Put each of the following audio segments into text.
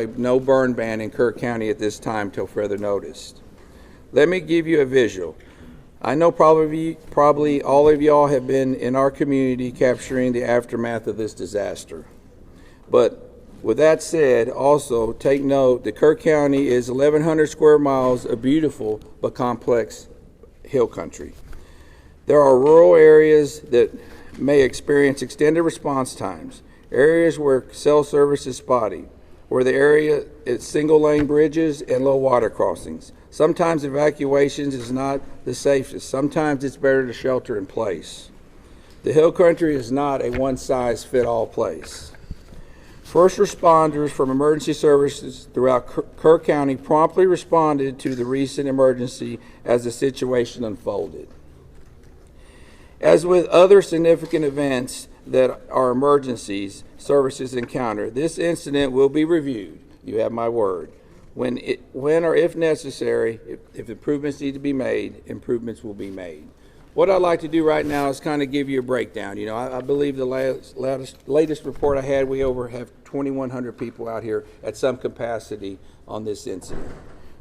no burn ban in Kerr County at this time till further notice. Let me give you a visual. I know probably all of y'all have been in our community capturing the aftermath of this disaster. But with that said, also take note that Kerr County is 1,100 square miles of beautiful but complex hill country. There are rural areas that may experience extended response times, areas where cell service is spotty, where the area is single-lane bridges and low water crossings. Sometimes evacuations is not the safest. Sometimes it's better to shelter in place. The hill country is not a one-size-fits-all place. First responders from emergency services throughout Kerr County promptly responded to the recent emergency as the situation unfolded. As with other significant events that our emergencies services encounter, this incident will be reviewed. You have my word. When or if necessary, if improvements need to be made, improvements will be made. What I'd like to do right now is kind of give you a breakdown. I believe the latest report I had, we have 2,100 people out here at some capacity on this incident.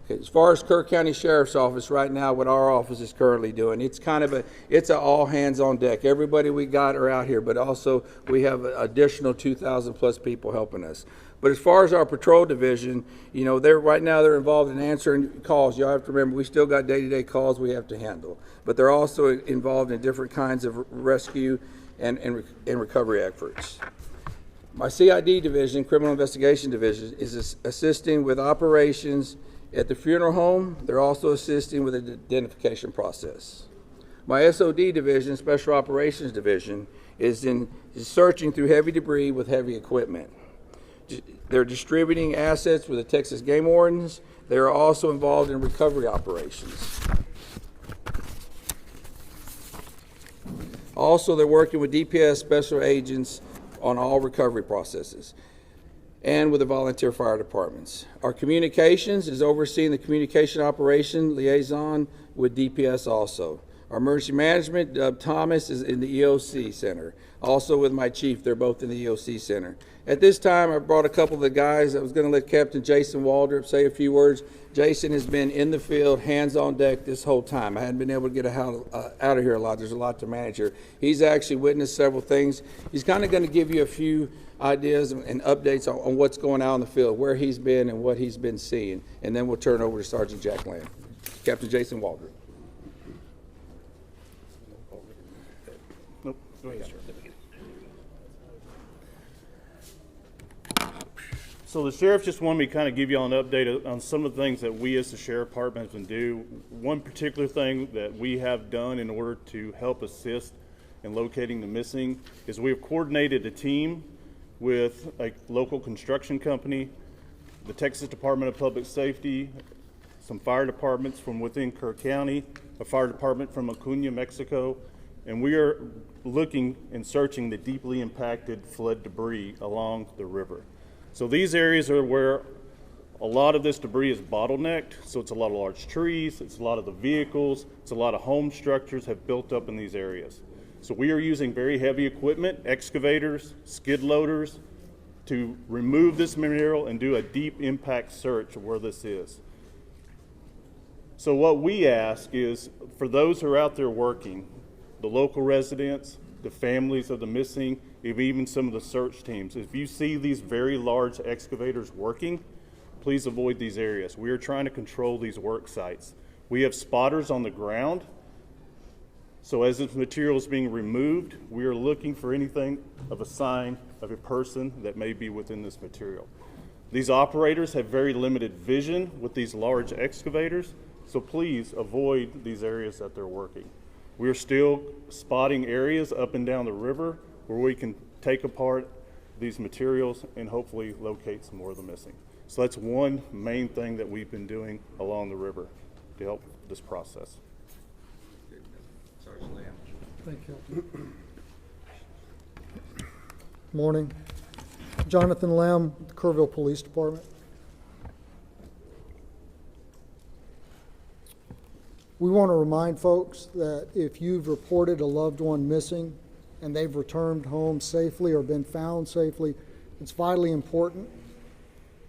Okay, as far as Kerr County Sheriff's Office right now, what our office is currently doing, it's an all hands on deck. Everybody we got are out here, but also we have an additional 2,000 plus people helping us. But as far as our patrol division, right now they're involved in answering calls. Y'all have to remember, we still got day-to-day calls we have to handle. But they're also involved in different kinds of rescue and recovery efforts. My CID division, Criminal Investigation Division, is assisting with operations at the funeral home. They're also assisting with the identification process. My SOD division, Special Operations Division, is searching through heavy debris with heavy equipment. They're distributing assets with the Texas Game Wardens. They are also involved in recovery operations. Also, they're working with DPS special agents on all recovery processes and with the volunteer fire departments. Our communications is overseeing the communication operation liaison with DPS also. Our emergency management, Dub Thomas, is in the EOC Center. Also with my chief, they're both in the EOC Center. At this time, I brought a couple of the guys. I was going to let Captain Jason Waldrop say a few words. Jason has been in the field, hands on deck this whole time. I hadn't been able to get out of here a lot. There's a lot to manage here. He's actually witnessed several things. He's kind of going to give you a few ideas and updates on what's going on in the field, where he's been and what he's been seeing. And then we'll turn over to Sergeant Jack Lamb. Captain Jason Waldrop. Nope. Go ahead, sir. So the sheriff just wanted me to kind of give you all an update on some of the things that we as the sheriff department have been doing. One particular thing that we have done in order to help assist in locating the missing is we have coordinated a team with a local construction company, the Texas Department of Public Safety, some fire departments from within Kerr County, a fire department from Acuña, Mexico, and we are looking and searching the deeply impacted flood debris along the river. So these areas are where a lot of this debris is bottlenecked. So it's a lot of large trees, it's a lot of the vehicles, it's a lot of home structures have built up in these areas. So we are using very heavy equipment, excavators, skid loaders, to remove this material and do a deep impact search of where this is. So what we ask is, for those who are out there working, the local residents, the families of the missing, even some of the search teams, if you see these very large excavators working, please avoid these areas. We are trying to control these work sites. We have spotters on the ground, so as this material is being removed, we are looking for anything of a sign of a person that may be within this material. These operators have very limited vision with these large excavators, so please avoid these areas that they're working. We're still spotting areas up and down the river where we can take apart these materials and hopefully locate some more of the missing. So that's one main thing that we've been doing along the river to help this process. Sergeant Lamb. Thank you. Morning. Jonathan Lamb, Kerrville Police Department. We want to remind folks that if you've reported a loved one missing and they've returned home safely or been found safely, it's vitally important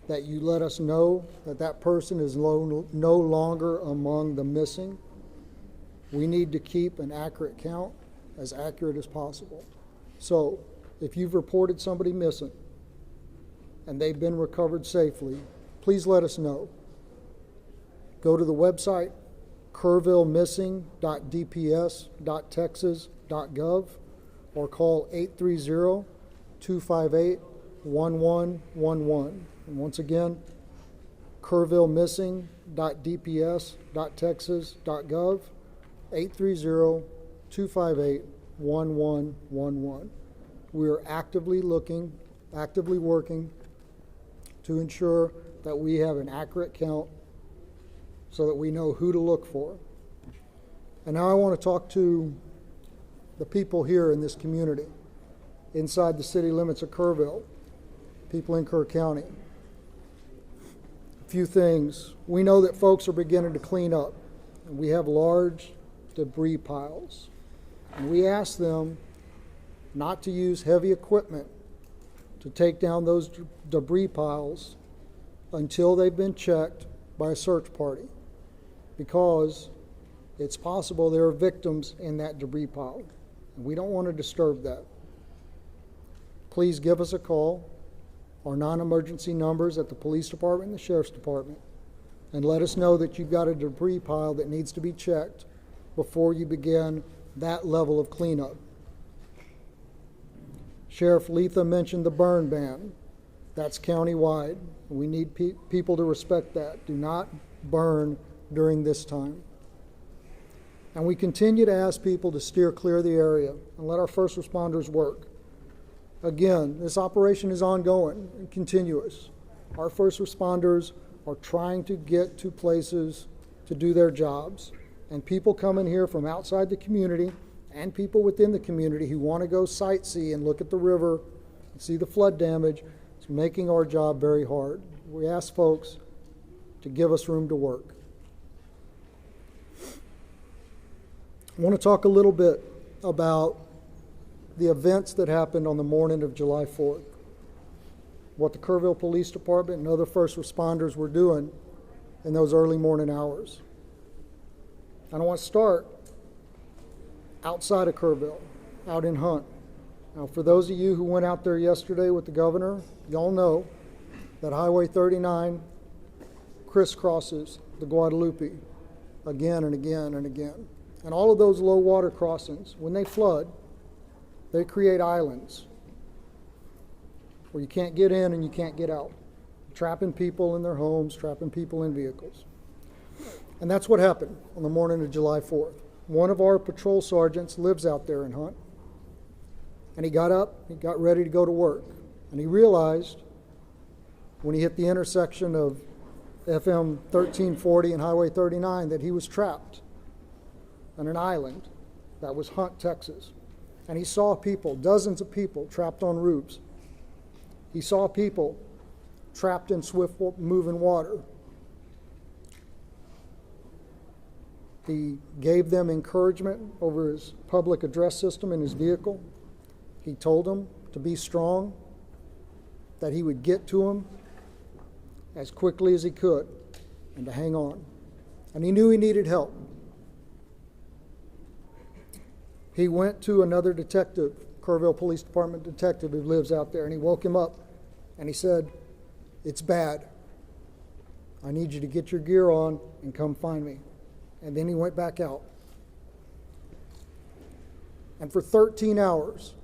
that you let us know that that person is no longer among the missing. We need to keep an accurate count, as accurate as possible. So if you've reported somebody missing and they've been recovered safely, please let us know. Go to the website kerrvillemissing.dps.texas.gov or call 830-258-1111. And once again, kerrvillemissing.dps.texas.gov, 830-258-1111. We are actively working to ensure that we have an accurate count so that we know who to look for. And now I want to talk to the people here in this community, inside the city limits of Kerrville, people in Kerr County. A few things. We know that folks are beginning to clean up. And we have large debris piles. And we ask them not to use heavy equipment to take down those debris piles until they've been checked by a search party, because it's possible there are victims in that debris pile, and we don't want to disturb that. Please give us a call, our non-emergency numbers at the police department and the sheriff's department, and let us know that you've got a debris pile that needs to be checked before you begin that level of cleanup. Sheriff Letha mentioned the burn ban. That's countywide. We need people to respect that. Do not burn during this time. And we continue to ask people to steer clear of the area and let our first responders work. Again, this operation is ongoing and continuous. Our first responders are trying to get to places to do their jobs. And people come in here from outside the community and people within the community who want to go sightsee and look at the river and see the flood damage. It's making our job very hard. We ask folks to give us room to work. I want to talk a little bit about the events that happened on the morning of July 4th, what the Kerrville Police Department and other first responders were doing in those early morning hours. And I want to start outside of Kerrville, out in Hunt. Now, for those of you who went out there yesterday with the governor, y'all know that Highway 39 crisscrosses the Guadalupe again and again and again. And all of those low water crossings, when they flood, they create islands where you can't get in and you can't get out, trapping people in their homes, trapping people in vehicles. And that's what happened on the morning of July 4th. One of our patrol sergeants lives out there in Hunt, and he got up, he got ready to go to work, and he realized when he hit the intersection of FM 1340 and Highway 39 that he was trapped on an island that was Hunt, Texas. And he saw people, dozens of people trapped on roofs. He saw people trapped in swift moving water. He gave them encouragement over his public address system in his vehicle. He told them to be strong, that he would get to them as quickly as he could, and to hang on. And he knew he needed help. He went to another detective, Kerrville Police Department detective who lives out there, and he woke him up and he said, "It's bad. I need you to get your gear on and come find me." And then he went back out. And for 13 hours,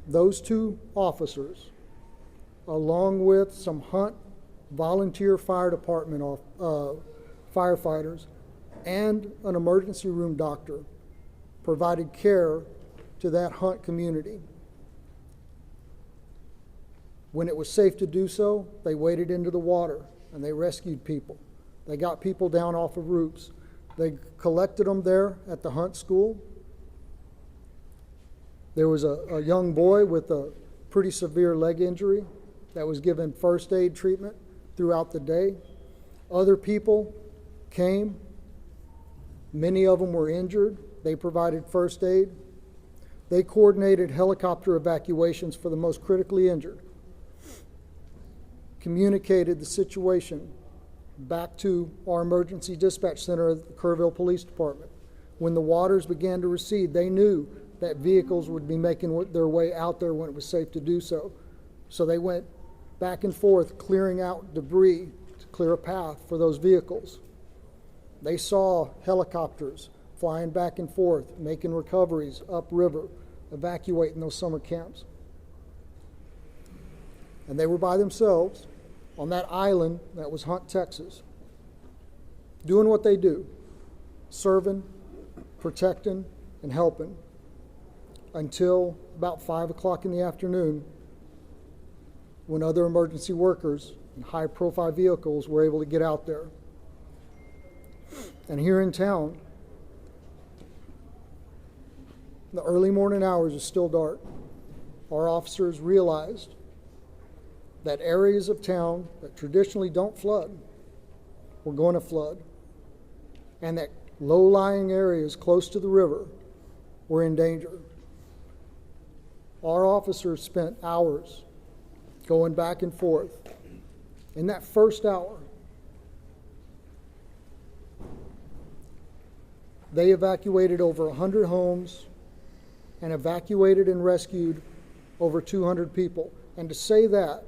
those two officers, along with some Hunt volunteer fire department firefighters and an emergency room doctor, provided care to that Hunt community. When it was safe to do so, they waded into the water and they rescued people. They got people down off of roofs. They collected them there at the Hunt school. There was a young boy with a pretty severe leg injury that was given first aid treatment throughout the day. Other people came. Many of them were injured. They provided first aid. They coordinated helicopter evacuations for the most critically injured. communicated the situation back to our emergency dispatch center at the Kerrville Police Department. When the waters began to recede, they knew that vehicles would be making their way out there when it was safe to do so. So they went back and forth, clearing out debris to clear a path for those vehicles. They saw helicopters flying back and forth, making recoveries upriver, evacuating those summer camps. And they were by themselves on that island that was Hunt, Texas, doing what they do, serving, protecting, and helping, until about 5 o'clock in the afternoon, when other emergency workers and high-profile vehicles were able to get out there. And here in town, the early morning hours is still dark. Our officers realized that areas of town that traditionally don't flood were going to flood, and that low-lying areas close to the river were in danger. Our officers spent hours going back and forth. In that first hour, they evacuated over 100 homes and evacuated and rescued over 200 people. And to say that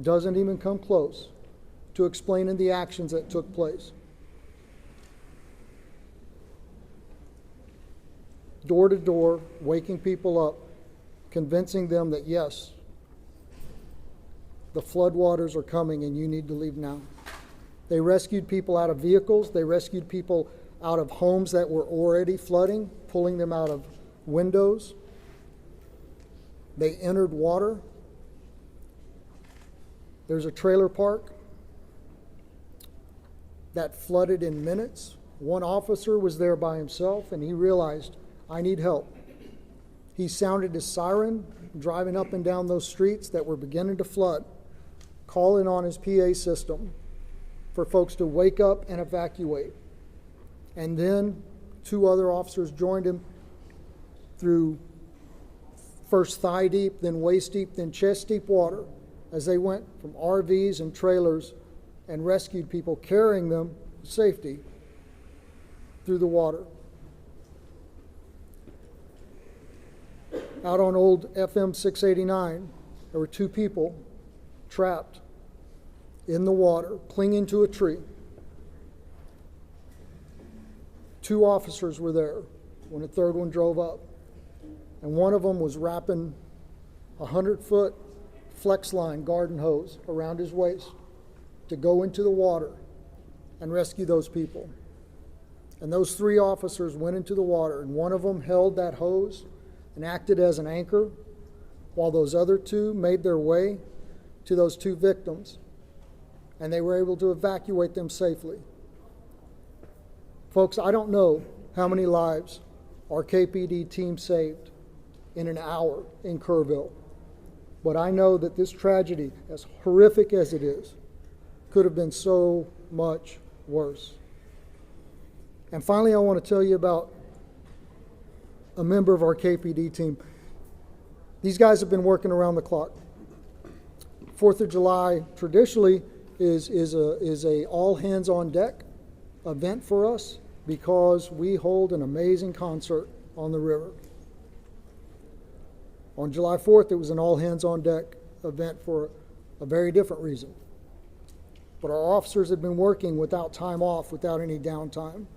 doesn't even come close to explaining the actions that took place. Door to door, waking people up, convincing them that yes, the floodwaters are coming and you need to leave now. They rescued people out of vehicles. They rescued people out of homes that were already flooding, pulling them out of windows. They entered water. There's a trailer park that flooded in minutes. One officer was there by himself, and he realized, I need help. He sounded his siren, driving up and down those streets that were beginning to flood, calling on his PA system for folks to wake up and evacuate. And then 2 other officers joined him through first thigh deep, then waist deep, then chest deep water, as they went from RVs and trailers and rescued people, carrying them to safety through the water. Out on old FM 689, there were 2 people trapped in the water, clinging to a tree. 2 officers were there when a third one drove up, and one of them was wrapping a 100-foot flex line garden hose around his waist to go into the water and rescue those people. And those 3 officers went into the water, and one of them held that hose and acted as an anchor, while those other 2 made their way to those 2 victims, and they were able to evacuate them safely. Folks, I don't know how many lives our KPD team saved in an hour in Kerrville, but I know that this tragedy, as horrific as it is, could have been so much worse. And finally, I want to tell you about a member of our KPD team. These guys have been working around the clock. 4th of July traditionally is a all hands on deck event for us, because we hold an amazing concert on the river. On July 4th, it was an all hands on deck event for a very different reason. But our officers had been working without time off, without any downtime,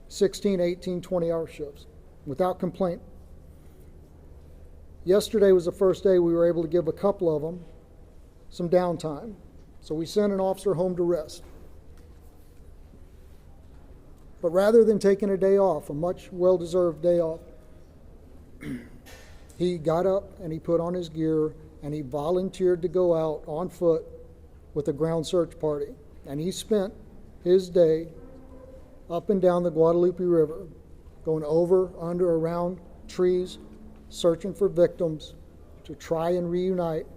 16, 18, 20-hour shifts, without complaint. Yesterday was the first day we were able to give a couple of them some downtime. So we sent an officer home to rest. But rather than taking a day off, a much well-deserved day off, he got up and he put on his gear and he volunteered to go out on foot with a ground search party. And he spent his day up and down the Guadalupe River, going over, under, around trees, searching for victims to try and reunite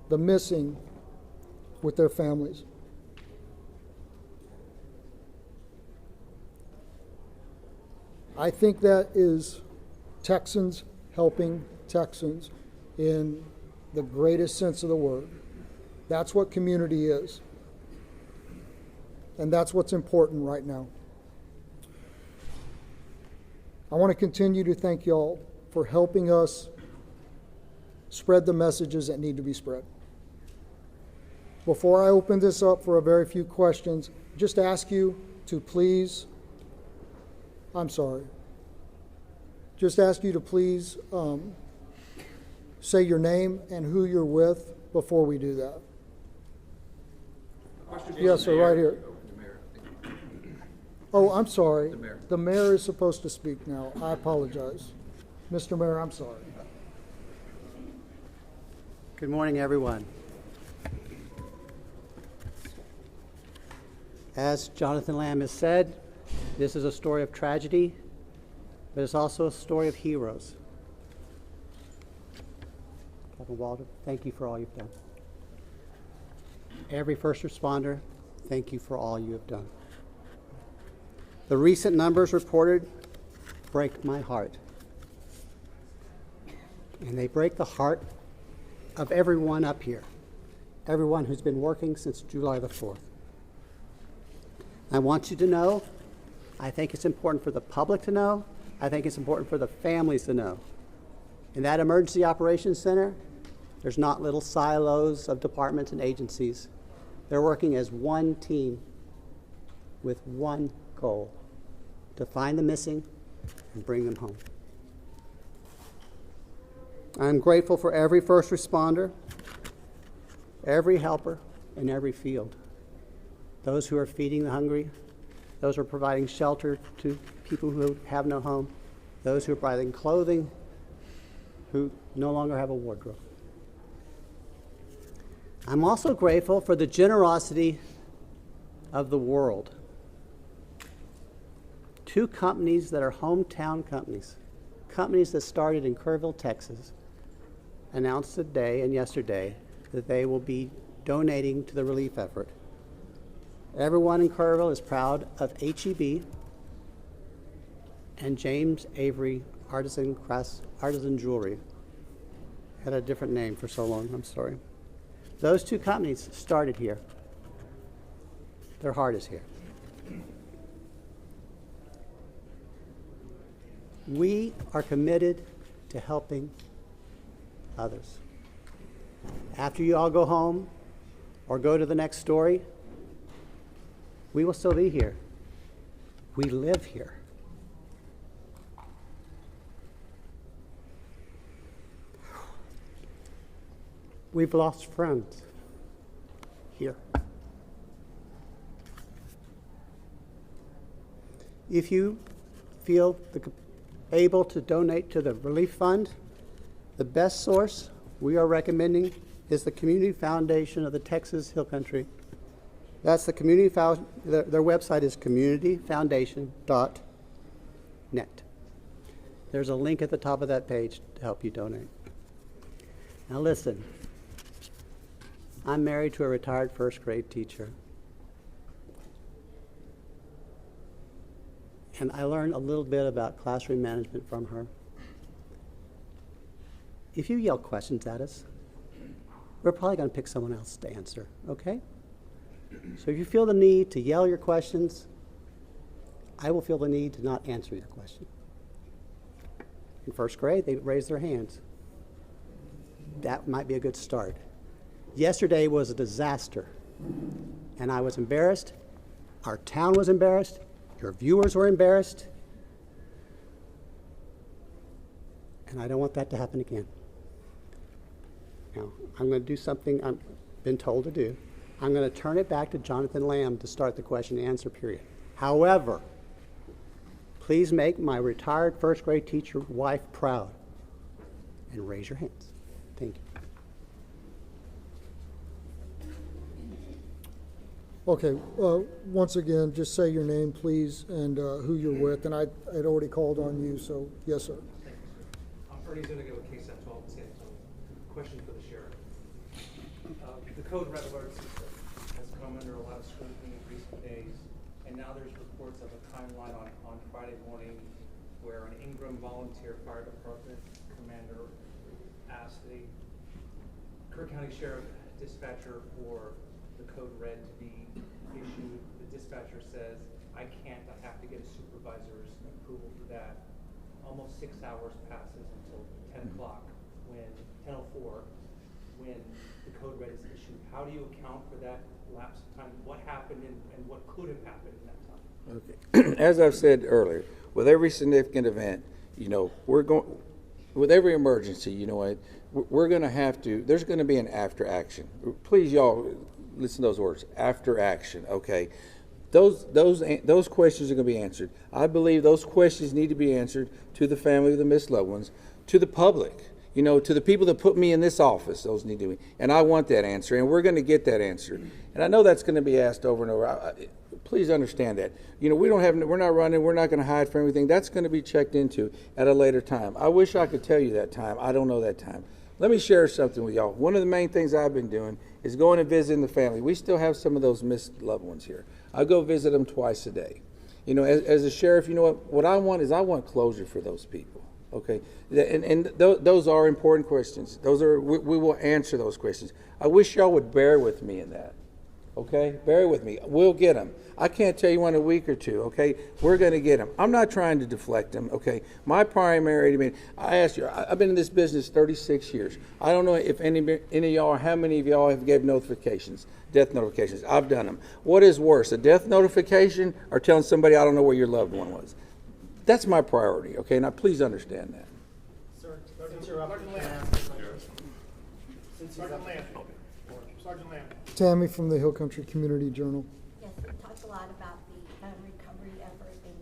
the missing with their families. I think that is Texans helping Texans in the greatest sense of the word. That's what community is. And that's what's important right now. I want to continue to thank y'all for helping us spread the messages that need to be spread. Before I open this up for a very few questions, just ask you to please, just ask you to please say your name and who you're with before we do that. Yes, sir, right here. Oh, I'm sorry. The mayor is supposed to speak now. I apologize. Mr. Mayor, I'm sorry. Good morning, everyone. As Jonathan Lamb has said, this is a story of tragedy, but it's also a story of heroes. Captain Walter, thank you for all you've done. Every first responder, thank you for all you have done. The recent numbers reported break my heart. And they break the heart of everyone up here, everyone who's been working since July the 4th. I want you to know, I think it's important for the public to know, I think it's important for the families to know. In that Emergency Operations Center, there's not little silos of departments and agencies. They're working as one team with one goal, to find the missing and bring them home. I'm grateful for every first responder, every helper in every field. Those who are feeding the hungry, those who are providing shelter to people who have no home, those who are providing clothing, who no longer have a wardrobe. I'm also grateful for the generosity of the world. Two companies that are hometown companies, companies that started in Kerrville, Texas, announced today and yesterday that they will be donating to the relief effort. Everyone in Kerrville is proud of HEB and James Avery Artisan Jewelry. Had a different name for so long, I'm sorry. Those two companies started here. Their heart is here. We are committed to helping others. After you all go home or go to the next story, we will still be here. We live here. We've lost friends here. If you feel able to donate to the relief fund, the best source we are recommending is the Community Foundation of the Texas Hill Country. That's the community their website is communityfoundation.net. There's a link at the top of that page to help you donate. Now listen, I'm married to a retired first grade teacher. And I learned a little bit about classroom management from her. If you yell questions at us, we're probably going to pick someone else to answer, okay? So if you feel the need to yell your questions, I will feel the need to not answer your question. In first grade, they raised their hands. That might be a good start. Yesterday was a disaster, and I was embarrassed. Our town was embarrassed. Your viewers were embarrassed. And I don't want that to happen again. Now, I'm going to do something I've been told to do. I'm going to turn it back to Jonathan Lamb to start the question and answer period. However, please make my retired first grade teacher wife proud and raise your hands. Thank you. Okay, once again, just say your name, please, and who you're with. And I'd already called on you, so yes, sir. I'm Ernie Zuniga with KSAT 12 in San Antonio. Question for the sheriff. The code red alert system has come under a lot of scrutiny in recent days, and now there's reports of a timeline on Friday morning where an Ingram Volunteer Fire Department commander asked the Kerr County Sheriff dispatcher for the code red to be issued. The dispatcher says, I can't, I have to get a supervisor's approval for that. Almost 6 hours passes until 10 o'clock, when 10:04, when the code red is issued. How do you account for that lapse of time? What happened and what could have happened in that time? Okay. As I've said earlier, with every significant event, we're going, with every emergency, we're going to have to, there's going to be an after action. Please, y'all, listen to those words, after action, okay? Those questions are going to be answered. I believe those questions need to be answered to the family of the missed loved ones, to the public, to the people that put me in this office. Those need to be, and I want that answer, and we're going to get that answer. And I know that's going to be asked over and over. Please understand that. We're not running. We're not going to hide from everything. That's going to be checked into at a later time. I wish I could tell you that time. I don't know that time. Let me share something with y'all. One of the main things I've been doing is going and visiting the family. We still have some of those missed loved ones here. I go visit them twice a day. As a sheriff, what I want is I want closure for those people. Okay, and those are important questions. We will answer those questions. I wish y'all would bear with me in that. Okay, bear with me. We'll get them. I can't tell you in a week or two. Okay, we're going to get them. I'm not trying to deflect them. Okay, my primary. I asked you. I've been in this business 36 years. I don't know if any of y'all, how many of y'all have gave notifications, death notifications. I've done them. What is worse, a death notification or telling somebody I don't know where your loved one was? That's my priority. Okay, now please understand that. Sir, since you're up, Sergeant Lamb. Tammy from the Hill Country Community Journal. Yes, we talked a lot about the recovery effort, and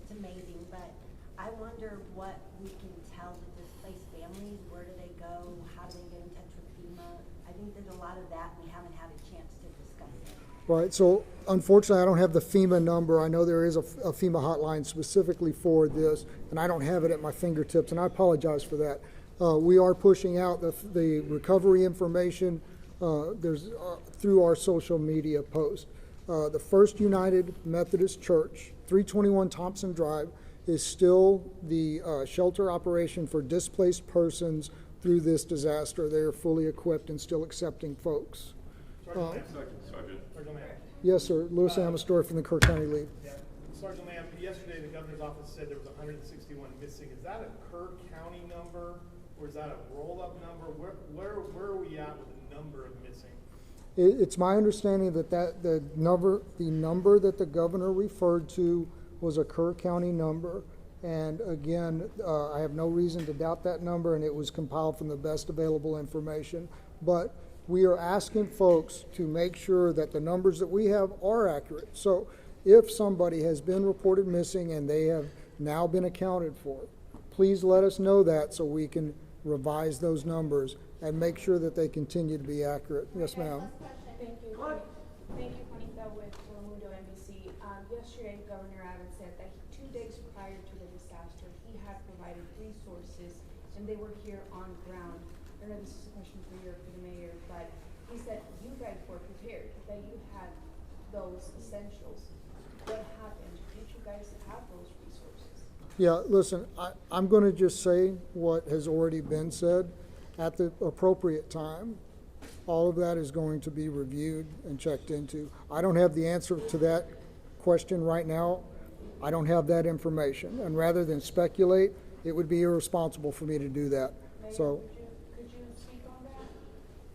it's amazing, but I wonder what we can tell the displaced families. Where do they go? How do they get in touch with FEMA? I think there's a lot of that we haven't had a chance to discuss it. Right, so unfortunately I don't have the FEMA number. I know there is a FEMA hotline specifically for this, and I don't have it at my fingertips, and I apologize for that. We are pushing out the recovery information through our social media post. The First United Methodist Church, 321 Thompson Drive, is still the shelter operation for displaced persons through this disaster. They are fully equipped and still accepting folks. Sergeant Lamb. Yes, sir. Louis Amastor from the Kerr County Lead. Yeah. Sergeant Lamb, yesterday the governor's office said there was 161 missing. Is that a Kerr County number, or is that a roll-up number? Where are we at with the number of missing? It's my understanding that the number that the governor referred to was a Kerr County number. And again, I have no reason to doubt that number, and it was compiled from the best available information. But we are asking folks to make sure that the numbers that we have are accurate. So if somebody has been reported missing and they have now been accounted for, please let us know that so we can revise those numbers and make sure that they continue to be accurate. Yes, ma'am. Thank you. Thank you, Juanita with Telemundo NBC. Yesterday, Governor Abbott said that 2 days prior to the disaster, he had provided resources, and they were here on ground. I don't know if this is a question for you or for the mayor, but he said you guys were prepared, that you had those essentials. What happened? Did you guys have those resources? Yeah, listen, I'm going to just say what has already been said. At the appropriate time, all of that is going to be reviewed and checked into. I don't have the answer to that question right now. I don't have that information. And rather than speculate, it would be irresponsible for me to do that. Mayor, So, could you speak on that?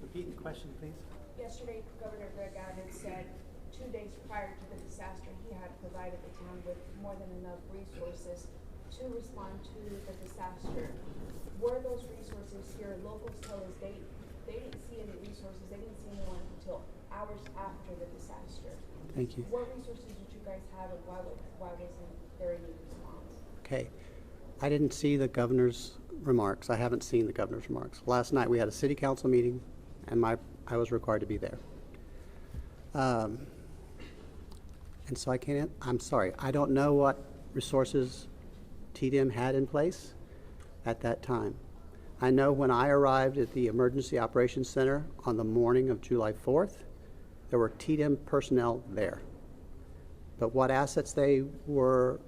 Repeat the question, please. Yesterday, Governor Greg Abbott said 2 days prior to the disaster, he had provided the town with more than enough resources to respond to the disaster. Were those resources here? Locals tell us they didn't see any resources. They didn't see anyone until hours after the disaster. Thank you. What resources did you guys have, and why wasn't there any response? Okay. I didn't see the governor's remarks. I haven't seen the governor's remarks. Last night we had a city council meeting, and I was required to be there. And so I'm sorry, I don't know what resources TDM had in place at that time. I know when I arrived at the Emergency Operations Center on the morning of July 4th, there were TDM personnel there. But what assets they were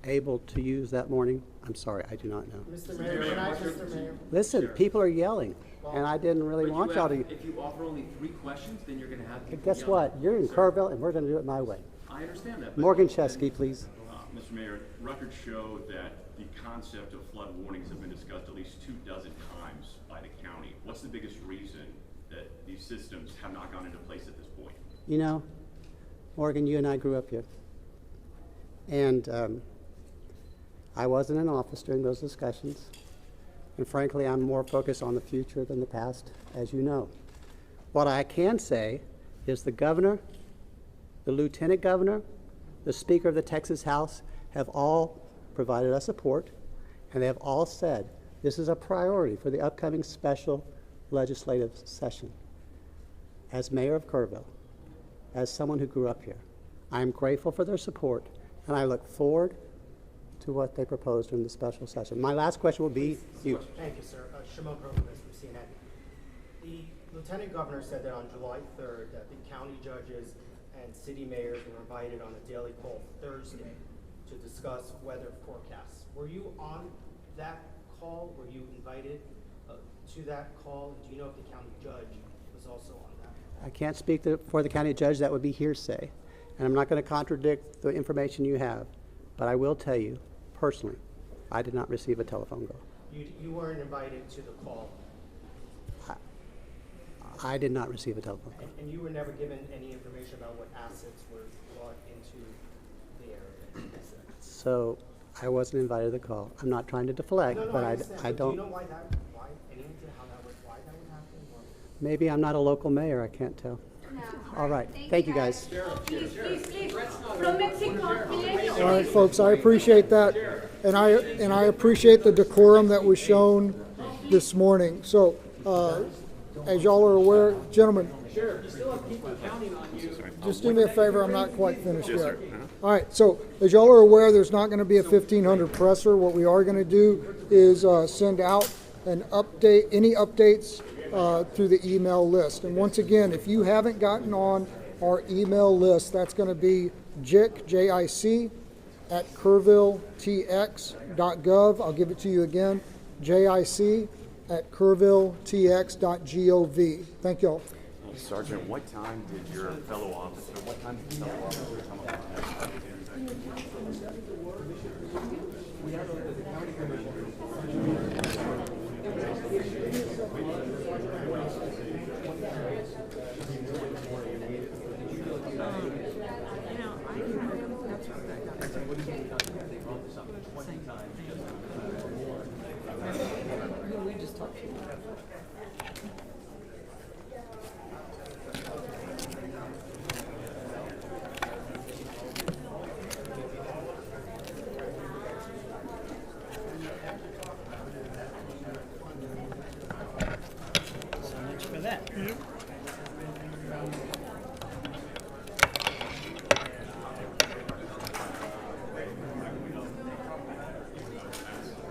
able to use that morning? I'm sorry, I do not know. Mr. Mayor, can I, Mr. Mayor? Listen, people are yelling, and I didn't really want y'all to. If you offer only 3 questions, then you're going to have people Guess yelling. what? You're in Kerrville, and we're going to do it my way. I understand that. but- Morgan Chesky, please. Mr. Mayor, records show that the concept of flood warnings have been discussed at least 24 times by the county. What's the biggest reason that these systems have not gone into place at this point? You know, Morgan, you and I grew up here. And I wasn't in office during those discussions. And frankly, I'm more focused on the future than the past, as you know. What I can say is the governor, the lieutenant governor, the Speaker of the Texas House have all provided us support, and they have all said this is a priority for the upcoming special legislative session. As mayor of Kerrville, as someone who grew up here, I am grateful for their support, and I look forward to what they proposed in the special session. My last question will be you. Thank you, sir. Shimon Provost from CNN. The Lieutenant Governor said that on July 3rd that the county judges and city mayors were invited on a daily call Thursday to discuss weather forecasts. Were you on that call? Were you invited to that call? Do you know if the county judge was also on that? I can't speak for the county judge. That would be hearsay. And I'm not going to contradict the information you have. But I will tell you, personally, I did not receive a telephone call. You weren't invited to the call, I did not receive a telephone call. and you were never given any information about what assets were brought into the area. So I wasn't invited to the call. I'm not trying to deflect, No, but I understand. I Do don't. you know why any idea how that would happen? Or? Maybe I'm not a local mayor. I can't tell. All right. Thank you, guys. Please. From Mexico, All right, folks, I appreciate that, and I appreciate the decorum that was shown this morning. So, as y'all are aware, gentlemen, just do me a favor, I'm not quite finished yet. All right, so as y'all are aware, there's not going to be a 1500 presser. What we are going to do is send out an update, any updates through the email list. And once again, if you haven't gotten on our email list, that's going to be JIC, J-I-C, at kerrvilletx.gov. I'll give it to you again, JIC at kerrvilletx.gov. Thank y'all. Sergeant, what time did your fellow officer come up with that? So much for that.